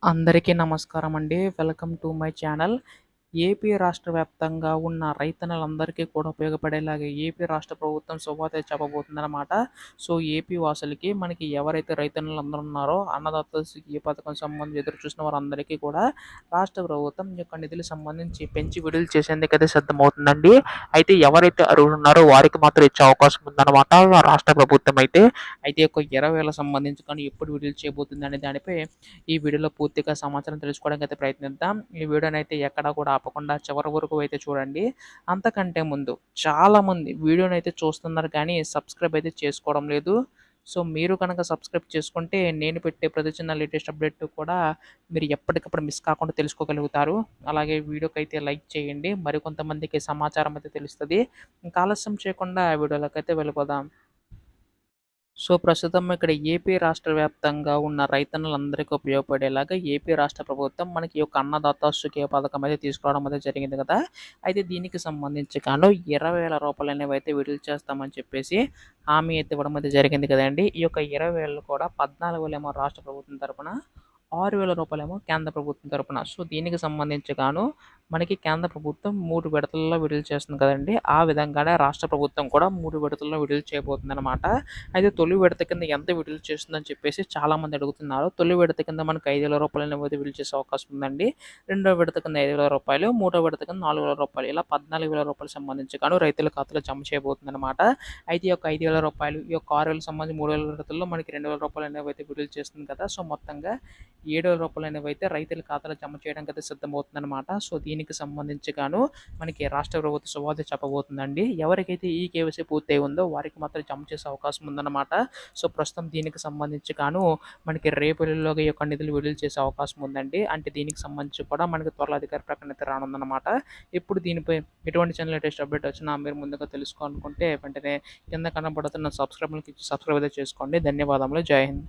అందరికీ నమస్కారం అండి. Welcome to my channel. AP రాష్ట్ర వ్యాప్తంగా ఉన్న రైతన్నలందరికీ కూడా ఉపయోగపడేలాగా ఏపీ రాష్ట్ర ప్రభుత్వం శుభవార్త చెప్పబోతుందనమాట. సో, ఏపీ వాసులకి మనకి ఎవరైతే రైతన్నలందరూ ఉన్నారో అన్నదాత ఈ పథకం సంబంధించి ఎదురు చూసిన వారందరికీ కూడా రాష్ట్ర ప్రభుత్వం ఈ యొక్క నిధులకు సంబంధించి పెంచి విడుదల చేసేందుకైతే సిద్ధమవుతుందండి. అయితే ఎవరైతే అర్హులున్నారో వారికి మాత్రం ఇచ్చే అవకాశం ఉందన్నమాట రాష్ట్ర ప్రభుత్వం అయితే. అయితే ఈ యొక్క 20,000 సంబంధించి కానీ ఎప్పుడు విడుదల చేయబోతుంది అనే దానిపై ఈ వీడియోలో పూర్తిగా సమాచారం తెలుసుకోవడానికి అయితే ప్రయత్నిద్దాం. ఈ వీడియోనైతే ఎక్కడా కూడా ఆపకుండా చివరి వరకు అయితే చూడండి. అంతకంటే ముందు చాలామంది వీడియోనైతే చూస్తున్నారు కానీ సబ్స్క్రైబ్ అయితే చేసుకోవడం లేదు. సో, మీరు కనుక సబ్స్క్రైబ్ చేసుకుంటే నేను పెట్టే ప్రతి చిన్న లేటెస్ట్ అప్డేట్ కూడా మీరు ఎప్పటికప్పుడు మిస్ కాకుండా తెలుసుకోగలుగుతారు. అలాగే వీడియోకైతే లైక్ చేయండి. మరికొంతమందికి సమాచారం అయితే తెలుస్తది. ఇంకా ఆలస్యం చేయకుండా వీడియోలోకైతే వెళ్ళిపోదాం. సో, ప్రస్తుతం ఇక్కడ ఏపీ రాష్ట్ర వ్యాప్తంగా ఉన్న రైతన్నలందరికీ ఉపయోగపడేలాగా ఏపీ రాష్ట్ర ప్రభుత్వం మనకి ఈ యొక్క అన్నదాత సుఖీయ పథకం అయితే తీసుకురావడం అయితే జరిగింది కదా! అయితే దీనికి సంబంధించి గాను రూ. 20,000 అనేవైతే విడుదల చేస్తామని చెప్పేసి హామీ అయితే ఇవ్వడం అయితే జరిగింది కదండీ! ఈ యొక్క 20,000 కూడా 14,000 ఏమో రాష్ట్ర ప్రభుత్వం తరపున, రూ. 6,000 కేంద్ర ప్రభుత్వం తరపున. సో, దీనికి సంబంధించి గాను మనకి కేంద్ర ప్రభుత్వం 3 విడతల్లో విడుదల చేస్తుంది కదండీ! ఆ విధంగానే రాష్ట్ర ప్రభుత్వం కూడా 3 విడతల్లో విడుదల చేయబోతుందనమాట. అయితే తొలి విడత కింద ఎంత విడుదల చేస్తుందని చెప్పేసి చాలామంది అడుగుతున్నారు. తొలి విడత కింద మనకు రూ. 5,000 అయితే విడుదల చేసే అవకాశం ఉందండి. రెండో విడత కింద రూ. 5,000, మూడో విడత కింద రూ. 4,000 ఇలా రూ. 14,000 సంబంధించి గాను రైతుల ఖాతాలో జమ చేయబోతుందనమాట. అయితే ఈ యొక్క రూ. 5,000 ఈ యొక్క 6,000 సంబంధించి 3,000 విడతల్లో మనకి రూ. 2,000 అనేవైతే విడుదల చేస్తుంది కదా! సో, మొత్తంగా రూ. 7,000 అనేవైతే రైతుల ఖాతాలో జమ చేయడానికి అయితే సిద్ధమవుతుందనమాట. సో, దీనికి సంబంధించి గాను మనకి రాష్ట్ర ప్రభుత్వం శుభవార్త చెప్పబోతుందండి. ఎవరికైతే ఈ కేవైసీ పూర్తయి ఉందో వారికి మాత్రం జమ చేసే అవకాశం ఉందన్నమాట. సో, ప్రస్తుతం దీనికి సంబంధించి గాను మనకి రేపు ఎల్లుండిలోగా ఈ యొక్క నిధులు విడుదల చేసే అవకాశం ఉందండి. అంటే దీనికి సంబంధించి కూడా మనకి త్వరలో అధికార ప్రకటన అయితే రానుందన్నమాట. ఇప్పుడు దీనిపై ఎటువంటి చిన్న లేటెస్ట్ అప్డేట్ వచ్చినా మీరు ముందుగా తెలుసుకోవాలనుకుంటే వెంటనే కింద కనబడుతున్న సబ్స్క్రైబ్ అయితే చేసుకోండి. ధన్యవాదములు. జై హింద్.